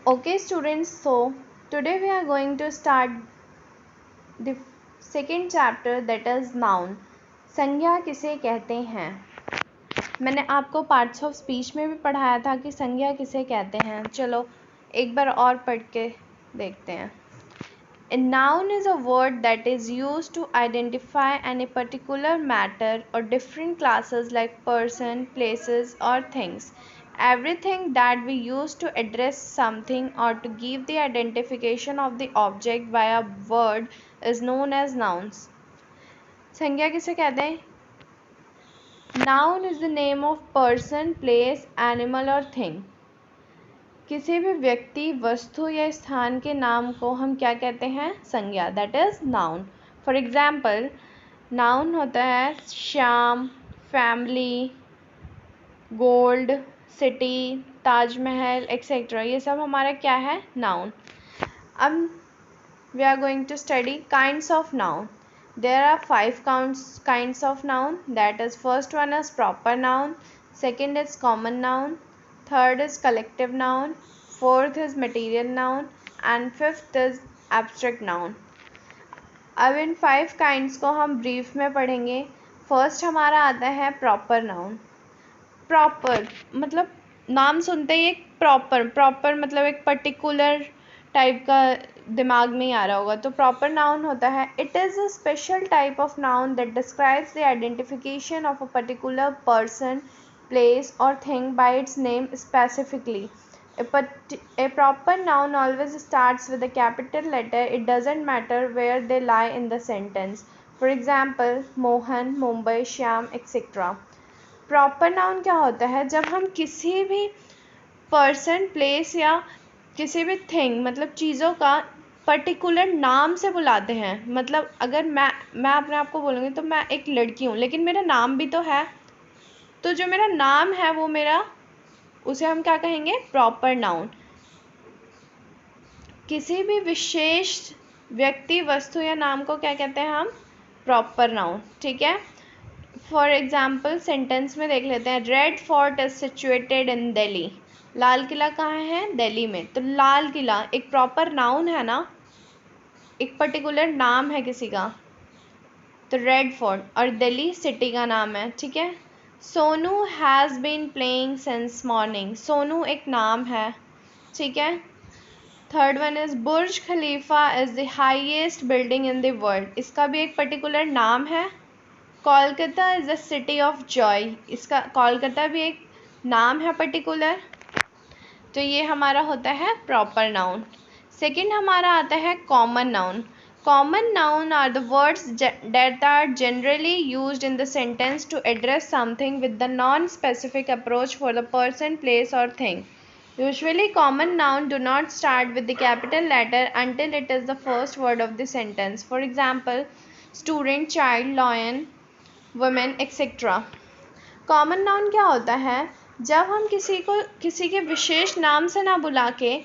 Okay students, so today we are going to start the second chapter, that is noun. संज्ञा किसे कहते हैं. मैंने आपको पार्ट्स ऑफ स्पीच में भी पढ़ाया था कि संज्ञा किसे कहते हैं. चलो एक बार और पढ़ के देखते हैं. A noun is a word that is used to identify any particular matter or different classes like person, places or things. Everything that we use to address something or to give the identification of the object by a word is known as nouns. संज्ञा किसे कहते हैं? Noun is the name of person, place, animal or thing. किसी भी व्यक्ति, वस्तु या स्थान के नाम को हम क्या कहते हैं? संज्ञा, that is noun. For example, noun होता है Shyam, family, gold, city, Taj Mahal etcetera. ये सब हमारा क्या है? नाउन. अब we are going to study kinds of noun. There are 5 kinds of noun. That is first one is proper noun, second is common noun, third is collective noun, fourth is material noun and fifth is abstract noun. अब इन 5 kinds को हम brief में पढ़ेंगे. First हमारा आता है proper noun. Proper मतलब नाम सुनते ही एक प्रॉपर मतलब एक पर्टिकुलर टाइप का दिमाग में ही आ रहा होगा. तो प्रॉपर नाउन होता है, it is a special type of noun that describes the identification of a particular person, place or thing by its name specifically. A proper noun always starts with a capital letter. It doesn't matter where they lie in the sentence. For example, Mohan, Mumbai, Shyam, etc. Proper noun क्या होता है? जब हम किसी भी person, place या किसी भी thing मतलब चीज़ों का पर्टिकुलर नाम से बुलाते हैं. मतलब अगर मैं अपने आप को बोलूँगी तो मैं एक लड़की हूँ, लेकिन मेरा नाम भी तो है. तो जो मेरा नाम है वो उसे हम क्या कहेंगे? Proper noun. किसी भी विशेष व्यक्ति, वस्तु या नाम को क्या कहते हैं हम? Proper noun. ठीक है. फॉर एग्जाम्पल सेंटेंस में देख लेते हैं. Red fort is situated in Delhi. लाल किला कहाँ है? दिल्ली में. तो लाल किला एक प्रॉपर नाउन है ना, एक पर्टिकुलर नाम है किसी का. तो रेड फोर्ट और दिल्ली सिटी का नाम है. ठीक है. Sonu has been playing since morning. Sonu एक नाम है. ठीक है. Third one is Burj Khalifa is the highest building in the world. इसका भी एक पर्टिकुलर नाम है. Kolkata is the city of joy. इसका कोलकाता भी एक नाम है पर्टिकुलर. तो ये हमारा होता है प्रॉपर नाउन. सेकेंड हमारा आता है common noun. Common noun are the words that are generally used in the sentence to address something with the non-specific approach for the person, place or thing. Usually common noun do not start with the capital letter until it is the first word of the sentence. For example, student, child, lion, women, etc. Common noun क्या होता है? जब हम किसी के विशेष नाम से ना बुला के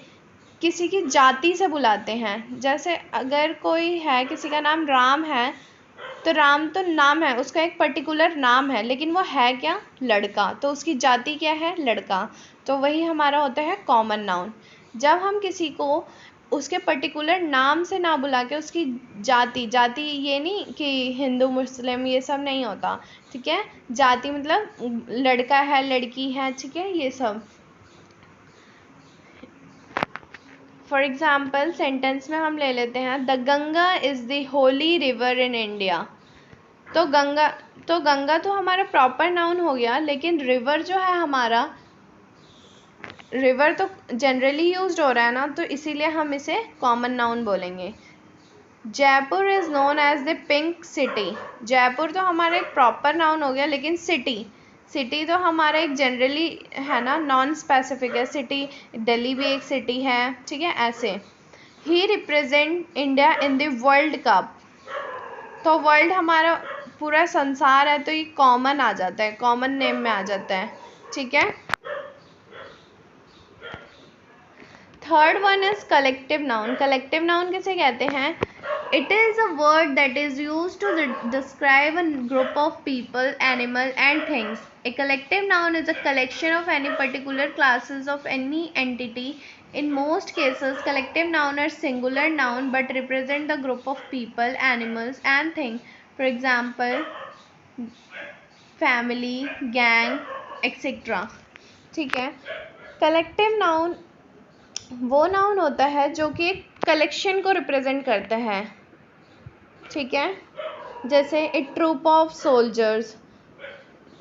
किसी की जाति से बुलाते हैं. जैसे अगर कोई है, किसी का नाम राम है, तो राम तो नाम है, उसका एक पर्टिकुलर नाम है, लेकिन वो है क्या? लड़का. तो उसकी जाति क्या है? लड़का. तो वही हमारा होता है कॉमन नाउन. जब हम किसी को उसके पर्टिकुलर नाम से ना बुला के उसकी जाति ये नहीं कि हिंदू मुस्लिम ये सब नहीं होता. ठीक है. जाति मतलब लड़का है, लड़की है. ठीक है. ये सब. फॉर एग्ज़ाम्पल सेंटेंस में हम ले लेते हैं the Ganga is the Holi river in India. तो गंगा तो हमारा प्रॉपर नाउन हो गया, लेकिन रिवर जो है हमारा, रिवर तो जनरली यूज्ड हो रहा है ना, तो इसीलिए हम इसे कॉमन नाउन बोलेंगे. Jaipur is known as the pink city. Jaipur तो हमारा एक प्रॉपर नाउन हो गया, लेकिन सिटी तो हमारा एक जनरली है ना, नॉन स्पेसिफिक है. सिटी दिल्ली भी एक सिटी है. ठीक है. ऐसे ही represent India in the world cup. तो वर्ल्ड हमारा पूरा संसार है, तो ये कॉमन आ जाता है, कॉमन नेम में आ जाता है. ठीक है. Third one is collective noun. Collective noun किसे कहते हैं? It is a word that is used to describe a group of people, animal and things. A collective noun is a collection of any particular classes of any entity. In most cases, collective noun are singular noun but represent the group of people, animals and things. For example, family, gang, etc. ठीक है. Collective noun वो noun होता है जो कि एक collection को represent करता है. ठीक है. जैसे ए ट्रूप ऑफ सोल्जर्स,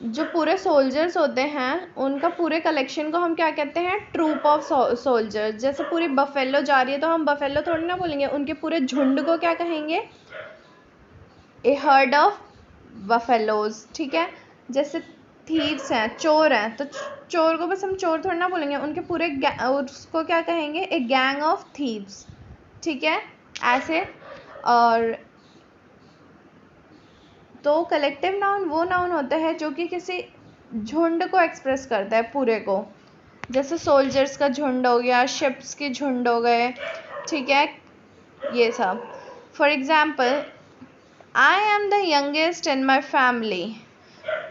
जो पूरे सोल्जर्स होते हैं उनका पूरे कलेक्शन को हम क्या कहते हैं? Troop of soldiers. जैसे पूरी बफेलो जा रही है तो हम बफेलो थोड़ी ना बोलेंगे, उनके पूरे झुंड को क्या कहेंगे? ए हर्ड ऑफ बफेलोज. ठीक है. जैसे थीव्स हैं, चोर हैं, तो चोर को बस हम चोर थोड़ी ना बोलेंगे, उनके पूरे उसको क्या कहेंगे? ए गैंग ऑफ थीव्स. ठीक है. ऐसे. और तो कलेक्टिव नाउन वो नाउन होता है जो कि किसी झुंड को एक्सप्रेस करता है, पूरे को. जैसे सोल्जर्स का झुंड हो गया, शिप्स के झुंड हो गए. ठीक है. ये सब. For example, I am the youngest in my family.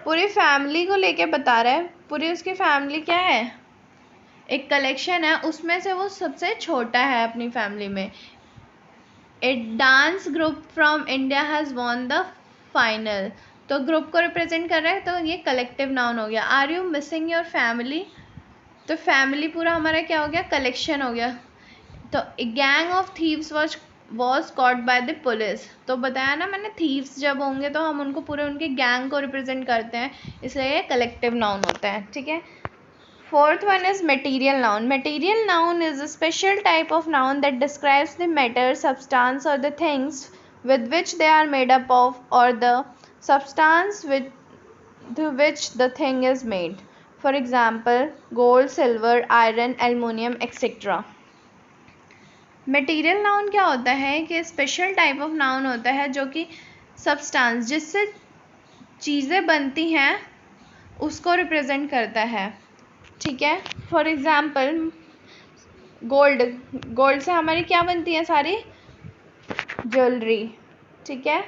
पूरी फैमिली को लेके बता रहा है. पूरी उसकी फैमिली क्या है? एक कलेक्शन है, उसमें से वो सबसे छोटा है अपनी फैमिली में. A dance group from India has won the final. तो ग्रुप को रिप्रेजेंट कर रहा है, तो ये कलेक्टिव नाउन हो गया. Are you missing your family? तो फैमिली पूरा हमारा क्या हो गया? कलेक्शन हो गया. तो a gang of thieves was caught by the police. तो बताया ना मैंने, थीव्स जब होंगे तो हम उनको पूरे उनके गैंग को रिप्रेजेंट करते हैं, इसलिए ये कलेक्टिव नाउन होता है. ठीक है. Fourth one is material noun. Material noun is a special type of noun that describes the matter, substance or the things with which they are made up of, or the substance with which the thing is made. For example, gold, silver, iron, aluminium, etc. Material noun क्या होता है कि special type of noun होता है जो कि substance, जिससे चीज़ें बनती हैं, उसको रिप्रेजेंट करता है. ठीक है. फॉर एग्जाम्पल, गोल्ड से हमारी क्या बनती है? सारी ज्वेलरी. ठीक है.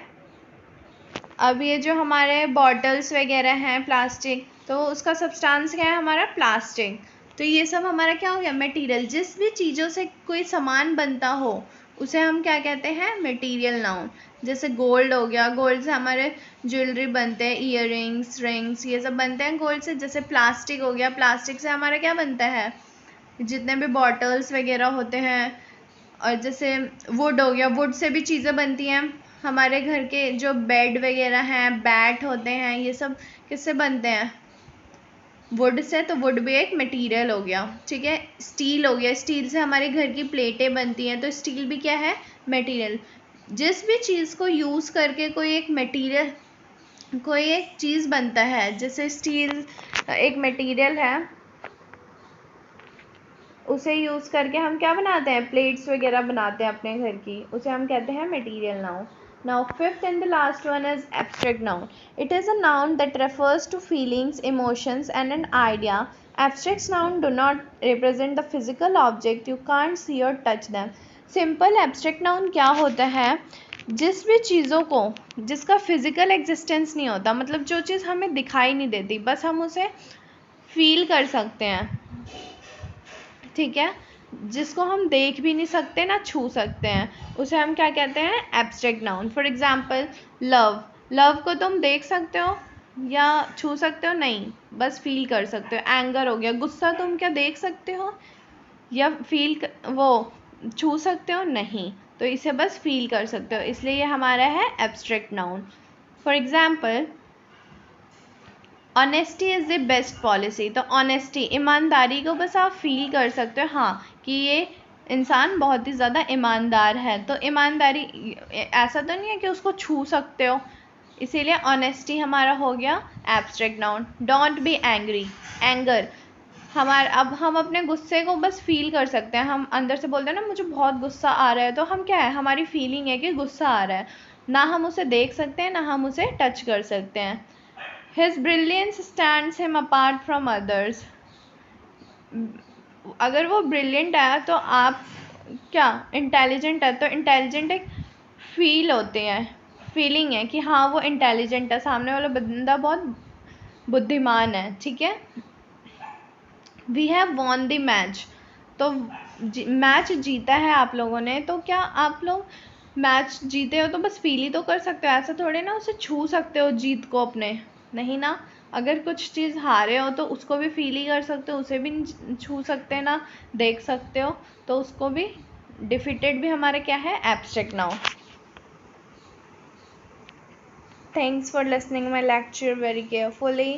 अब ये जो हमारे बॉटल्स वगैरह हैं प्लास्टिक, तो उसका सब्सटेंस क्या है? हमारा प्लास्टिक. तो ये सब हमारा क्या हो गया? मटेरियल. जिस भी चीज़ों से कोई सामान बनता हो उसे हम क्या कहते हैं? Material noun. जैसे गोल्ड हो गया, गोल्ड से हमारे ज्वेलरी बनते हैं, ईयर रिंग्स, ये सब बनते हैं गोल्ड से. जैसे प्लास्टिक हो गया, प्लास्टिक से हमारा क्या बनता है? जितने भी बॉटल्स वगैरह होते हैं. और जैसे वुड हो गया, वुड से भी चीज़ें बनती हैं. हमारे घर के जो बेड वगैरह हैं, बैट होते हैं, ये सब किससे बनते हैं? Would say. तो वुड भी एक मटेरियल हो गया. ठीक है. स्टील हो गया, स्टील से हमारे घर की प्लेटें बनती हैं, तो स्टील भी क्या है? मटेरियल. जिस भी चीज़ को यूज़ करके कोई एक चीज़ बनता है, जैसे स्टील एक मटेरियल है, उसे यूज़ करके हम क्या बनाते हैं? प्लेट्स वगैरह बनाते हैं अपने घर की, उसे हम कहते हैं material noun. Now fifth and the last one is abstract noun. It is a noun that refers to feelings, emotions and an idea. Abstract noun do not represent the physical object. You can't see or touch them. Simple abstract noun क्या होता है? जिस भी चीज़ों को, जिसका physical existence नहीं होता, मतलब जो चीज़ हमें दिखाई नहीं देती, बस हम उसे फील कर सकते हैं. ठीक है. जिसको हम देख भी नहीं सकते ना छू सकते हैं, उसे हम क्या कहते हैं? Abstract noun. For example, love को तुम देख सकते हो या छू सकते हो? नहीं, बस फील कर सकते हो. एंगर हो गया, गुस्सा तुम क्या देख सकते हो या छू सकते हो? नहीं, तो इसे बस फील कर सकते हो, इसलिए ये हमारा है abstract noun. For example, honesty is the best policy. तो ऑनेस्टी, ईमानदारी को बस आप फील कर सकते हो, हाँ, कि ये इंसान बहुत ही ज़्यादा ईमानदार है. तो ईमानदारी, ऐसा तो नहीं है कि उसको छू सकते हो, इसीलिए ऑनेस्टी हमारा हो गया abstract noun. Don't be angry, anger, अब हम अपने गुस्से को बस फील कर सकते हैं. हम अंदर से बोलते हैं ना, मुझे बहुत गुस्सा आ रहा है, तो हम क्या है? हमारी फीलिंग है कि गुस्सा आ रहा है. ना हम उसे देख सकते हैं, ना हम उसे टच कर सकते हैं. His brilliance stands him apart from others. अगर वो ब्रिलियंट है तो आप क्या? इंटेलिजेंट है, तो इंटेलिजेंट एक फील होते हैं, फीलिंग है कि हाँ वो इंटेलिजेंट है, सामने वाला बंदा बहुत बुद्धिमान है, ठीक है। We have won the match, तो मैच जीता है आप लोगों ने, तो क्या आप लोग मैच जीते हो तो बस फील ही तो कर सकते हो, ऐसा थोड़े ना उसे छू सकते हो जीत को अपने, नहीं ना। अगर कुछ चीज़ हारे हो तो उसको भी फील ही कर सकते हो, उसे भी छू सकते ना देख सकते हो, तो उसको भी डिफीटेड भी हमारे क्या है, abstract noun. Thanks for listening my lecture very carefully.